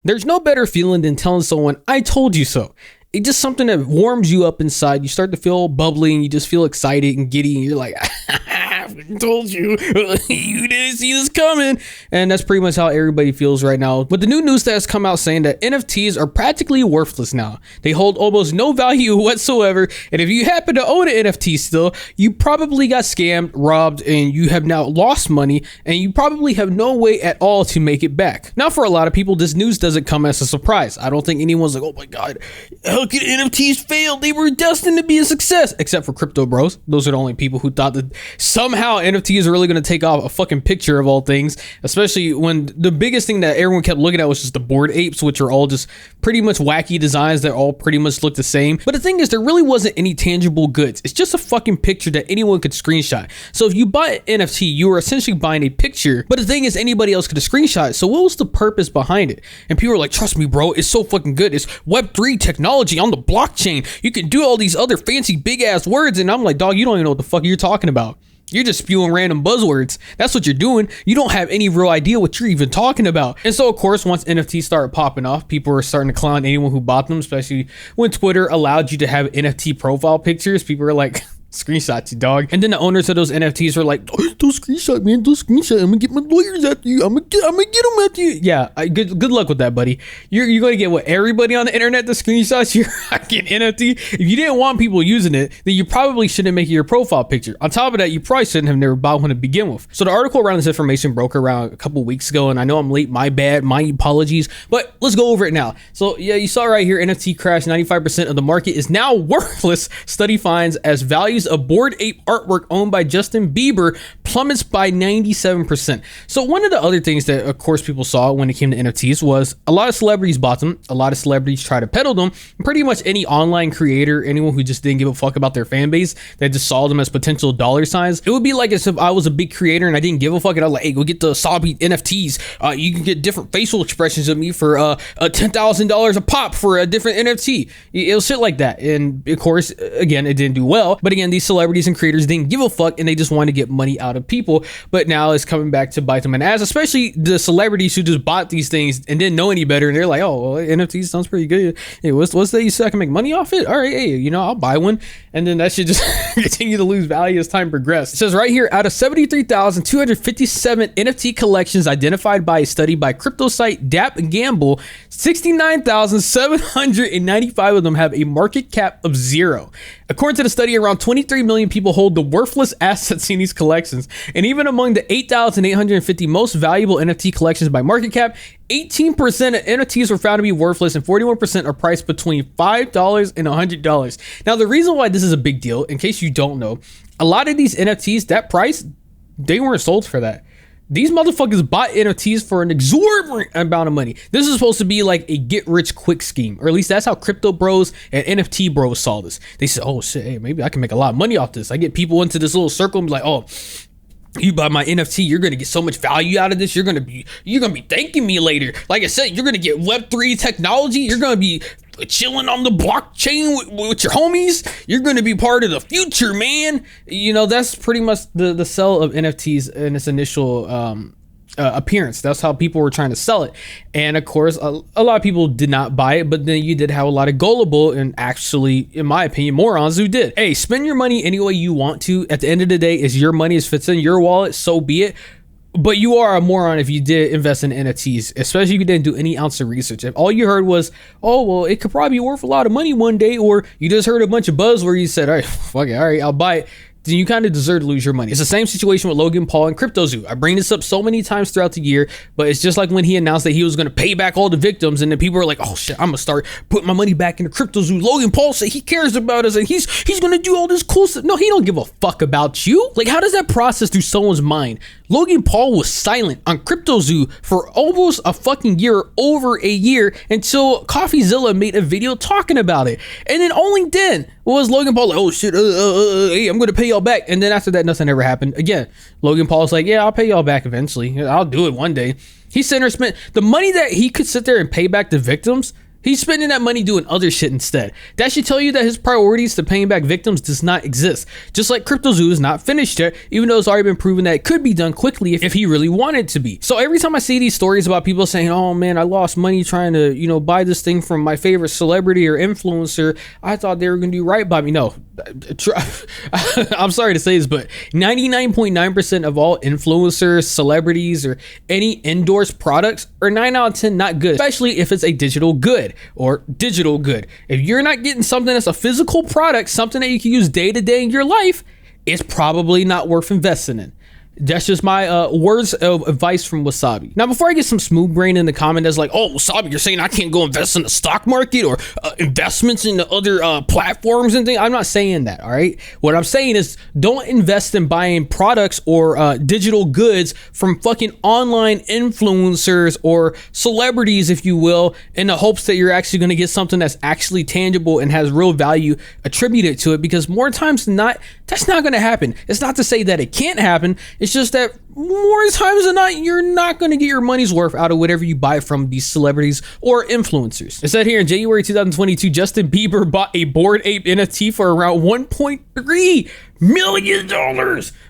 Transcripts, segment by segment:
There's no better feeling than telling someone, I told you so. It's just something that warms you up inside. You start to feel bubbly and you just feel excited and giddy and you're like, I told you, you didn't see this coming. And that's pretty much how everybody feels right now. But the new news that has come out saying that NFTs are practically worthless now. They hold almost no value whatsoever. And if you happen to own an NFT still, you probably got scammed, robbed, and you have now lost money. And you probably have no way at all to make it back. Now, for a lot of people, this news doesn't come as a surprise. I don't think anyone's like, oh my God, how could NFTs fail? They were destined to be a success. Except for crypto bros. Those are the only people who thought that somehow NFTs are really going to take off a fucking picture of all things. Especially when the biggest thing that everyone kept looking at was just the Bored Apes, which are all just pretty much wacky designs that all pretty much look the same. But the thing is, there really wasn't any tangible goods. It's just a fucking picture that anyone could screenshot. So if you buy an NFT, you were essentially buying a picture. But the thing is, anybody else could have screenshot it. So what was the purpose behind it? And people were like, trust me, bro, it's so fucking good. It's Web3 technology on the blockchain. You can do all these other fancy big ass words. And I'm like, dog, you don't even know what the fuck you're talking about. You're just spewing random buzzwords. That's what you're doing. You don't have any real idea what you're even talking about. And so, of course, once NFTs started popping off, people were starting to clown anyone who bought them, especially when Twitter allowed you to have NFT profile pictures. People were like, screenshots, you dog. And then the owners of those NFTs were like, don't screenshot, man. Don't screenshot. I'm gonna get my lawyers after you. I'm gonna get them after you. Yeah, good luck with that, buddy. You're gonna get what, everybody on the internet to screenshots your fucking NFT. If you didn't want people using it, then you probably shouldn't make it your profile picture. On top of that, you probably shouldn't have never bought one to begin with. So the article around this information broke around a couple weeks ago, and I know I'm late. My bad. My apologies. But let's go over it now. So yeah, you saw right here, NFT crash. 95% of the market is now worthless. Study finds as values of Bored Ape artwork owned by Justin Bieber plummets by 97%. So one of the other things that, of course, people saw when it came to NFTs was a lot of celebrities bought them. A lot of celebrities try to peddle them. Pretty much any online creator, anyone who just didn't give a fuck about their fan base, that just saw them as potential dollar signs. It would be like as if I was a big creator and I didn't give a fuck and I was like, hey, go get the Sabi NFTs. You can get different facial expressions of me for $10,000 a pop for a different NFT. It was shit like that. And of course, again, it didn't do well. But again, these celebrities and creators didn't give a fuck and they just wanted to get money out of people. But now it's coming back to bite them in the ass, especially the celebrities who just bought these things and didn't know any better. And they're like, oh, well, NFT sounds pretty good. Hey, what's that you said I can make money off it? All right, hey, I'll buy one. And then that should just continue to lose value as time progresses. It says right here, out of 73,257 NFT collections identified by a study by crypto site Dap Gamble, 69,795 of them have a market cap of 0. According to the study, around 23 million people hold the worthless assets in these collections. And even among the 8,850 most valuable NFT collections by market cap, 18% of NFTs were found to be worthless and 41% are priced between $5 and $100. Now, the reason why this is a big deal, in case you don't know, a lot of these NFTs, that price, they weren't sold for that. These motherfuckers bought NFTs for an exorbitant amount of money. This is supposed to be like a get rich quick scheme, or at least that's how crypto bros and NFT bros saw this. They said, oh shit, hey, maybe I can make a lot of money off this. I get people into this little circle and be like, oh, you buy my NFT, you're gonna get so much value out of this. You're gonna be thanking me later. Like I said, you're gonna get Web3 technology. You're gonna be chilling on the blockchain with your homies. You're gonna be part of the future, man. That's pretty much the sell of NFTs in its initial appearance. That's how people were trying to sell it. And of course, a lot of people did not buy it, but then you did have a lot of gullible and actually, in my opinion, morons who did. Hey, spend your money any way you want to. At the end of the day, it's your money. It fits in your wallet, so be it. But you are a moron if you did invest in NFTs, especially if you didn't do any ounce of research. If all you heard was, oh, well, it could probably be worth a lot of money one day, or you just heard a bunch of buzz where you said, all right, fuck it, all right, I'll buy it, then you kind of deserve to lose your money. It's the same situation with Logan Paul and CryptoZoo. I bring this up so many times throughout the year, but it's just like when he announced that he was going to pay back all the victims, and then people were like, oh shit, I'm going to start putting my money back into CryptoZoo. Logan Paul said he cares about us and he's going to do all this cool stuff. No, he don't give a fuck about you. Like, how does that process through someone's mind? Logan Paul was silent on CryptoZoo for almost a fucking year, over a year, until CoffeeZilla made a video talking about it. And then only then was Logan Paul like, oh shit, hey, I'm gonna pay y'all back. And then after that, nothing ever happened. Again, Logan Paul's like, yeah, I'll pay y'all back eventually. I'll do it one day. He spent the money that he could sit there and pay back the victims. He's spending that money doing other shit instead. That should tell you that his priorities to paying back victims does not exist. Just like CryptoZoo is not finished yet, even though it's already been proven that it could be done quickly if he really wanted to be. So every time I see these stories about people saying, oh man, I lost money trying to, buy this thing from my favorite celebrity or influencer, I thought they were gonna do right by me. No, I'm sorry to say this, but 99.9% of all influencers, celebrities, or any endorsed products are 9 out of 10 not good, especially if it's a digital good or digital good. If you're not getting something that's a physical product, something that you can use day to day in your life, it's probably not worth investing in. That's just my words of advice from Wasabi. Now, before I get some smooth brain in the comment that's like, oh, Wasabi, you're saying I can't go invest in the stock market or investments in the other platforms and things. I'm not saying that, all right? What I'm saying is don't invest in buying products or digital goods from fucking online influencers or celebrities, if you will, in the hopes that you're actually going to get something that's actually tangible and has real value attributed to it, because more times than not, that's not going to happen. It's not to say that it can't happen. It's just that more times than not, you're not going to get your money's worth out of whatever you buy from these celebrities or influencers. It said here in January 2022, Justin Bieber bought a Bored Ape NFT for around $1.3 million,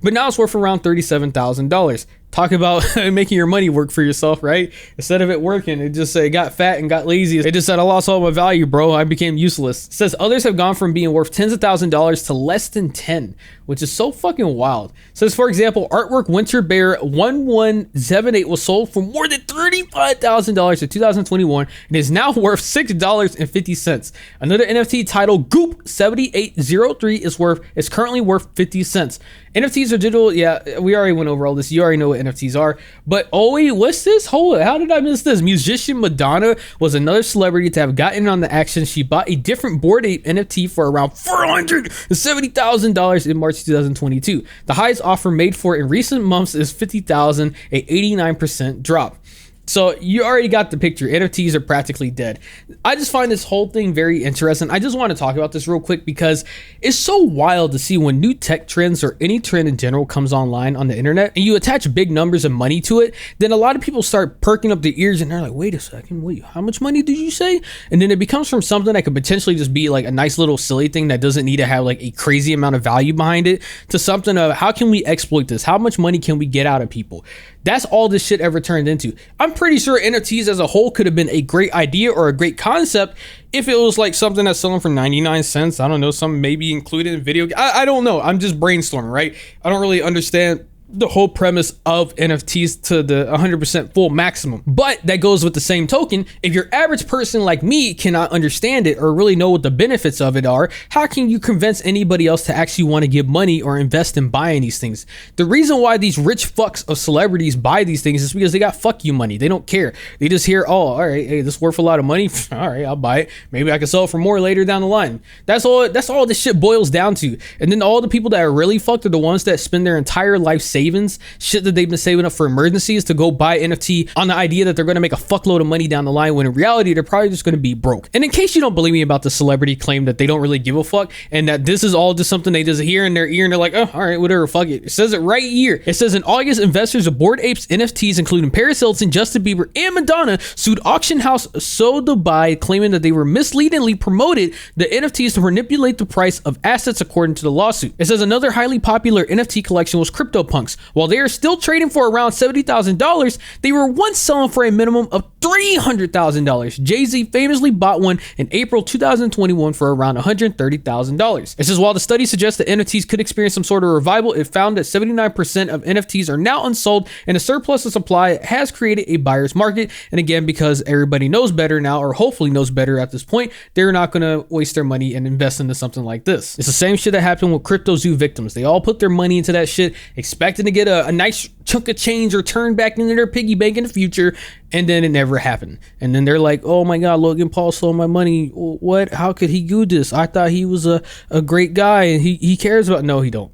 but now it's worth around $37,000. Talk about making your money work for yourself, right? Instead of it working, it just got fat and got lazy. It just said, I lost all my value, bro. I became useless. It says others have gone from being worth tens of thousands of dollars to less than 10, which is so fucking wild. It says, for example, artwork Winter Bear 1178 was sold for more than $35,000 in 2021 and is now worth $6.50. Another NFT titled Goop 7803 is currently worth 50 cents. NFTs are digital. Yeah, we already went over all this. You already know what NFTs are. But oh wait, what's this? Hold it. How did I miss this? Musician Madonna was another celebrity to have gotten on the action. She bought a different Bored Ape NFT for around $470,000 in March 2022. The highest offer made for it in recent months is $50,000, an 89% drop. So you already got the picture. NFTs are practically dead. I just find this whole thing very interesting. I just want to talk about this real quick because it's so wild to see when new tech trends or any trend in general comes online on the internet and you attach big numbers of money to it, then a lot of people start perking up their ears and they're like, wait a second, wait, how much money did you say? And then it becomes from something that could potentially just be like a nice little silly thing that doesn't need to have like a crazy amount of value behind it to something of how can we exploit this? How much money can we get out of people? That's all this shit ever turned into. I'm pretty sure NFTs as a whole could have been a great idea or a great concept if it was like something that's selling for 99 cents. I don't know, some maybe included in video. I don't know. I'm just brainstorming, right? I don't really understand the whole premise of NFTs to the 100% full maximum. But that goes with the same token. If your average person like me cannot understand it or really know what the benefits of it are, how can you convince anybody else to actually want to give money or invest in buying these things? The reason why these rich fucks of celebrities buy these things is because they got fuck you money. They don't care. They just hear, oh, all right, hey, this worth a lot of money. All right, I'll buy it. Maybe I can sell it for more later down the line. That's all this shit boils down to. And then all the people that are really fucked are the ones that spend their entire life savings, shit that they've been saving up for emergencies, to go buy NFT on the idea that they're going to make a fuckload of money down the line, when in reality they're probably just going to be broke. And in case you don't believe me about the celebrity claim that they don't really give a fuck and that this is all just something they just hear in their ear and they're like, oh, all right, whatever, fuck it. It says it right here. It says in August, investors of Bored Apes NFTs, including Paris Hilton, Justin Bieber, and Madonna, sued auction house Sotheby's, claiming that they were misleadingly promoted the NFTs to manipulate the price of assets, according to the lawsuit. It says another highly popular NFT collection was CryptoPunks. While they are still trading for around $70,000, they were once selling for a minimum of $300,000. Jay-Z famously bought one in April 2021 for around $130,000. It says while the study suggests that NFTs could experience some sort of revival, it found that 79% of NFTs are now unsold, and a surplus of supply has created a buyer's market. And again, because everybody knows better now, or hopefully knows better at this point, they're not going to waste their money and invest into something like this. It's the same shit that happened with CryptoZoo victims. They all put their money into that shit, expecting to get a nice chunk of change or turn back into their piggy bank in the future, and then it never happened. And then they're like, oh my god, Logan Paul stole my money. What? How could he do this? I thought he was a great guy and he cares about. No, he don't.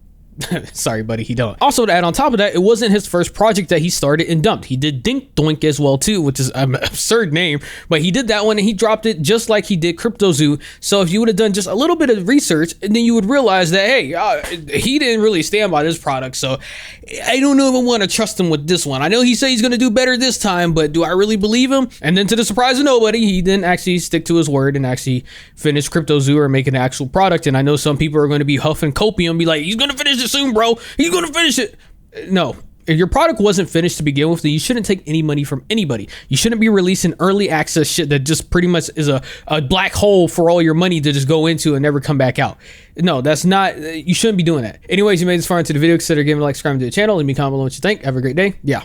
Sorry, buddy, he don't. Also, to add on top of that, it wasn't his first project that he started and dumped. He did Dink Doink as well too, which is an absurd name, but he did that one and he dropped it just like he did CryptoZoo. So if you would have done just a little bit of research, and then you would realize that, hey, he didn't really stand by this product. So I don't know if I want to trust him with this one. I know he said he's going to do better this time, but do I really believe him? And then to the surprise of nobody, he didn't actually stick to his word and actually finish CryptoZoo or make an actual product. And I know some people are going to be huffing copium, be like, he's going to finish it soon, bro. He's going to finish it. No. If your product wasn't finished to begin with, then you shouldn't take any money from anybody. You shouldn't be releasing early access shit that just pretty much is a black hole for all your money to just go into and never come back out. No, that's not, you shouldn't be doing that. Anyways, you made this far into the video, consider giving a like, subscribing to the channel, leave me a comment below what you think. Have a great day. Yeah.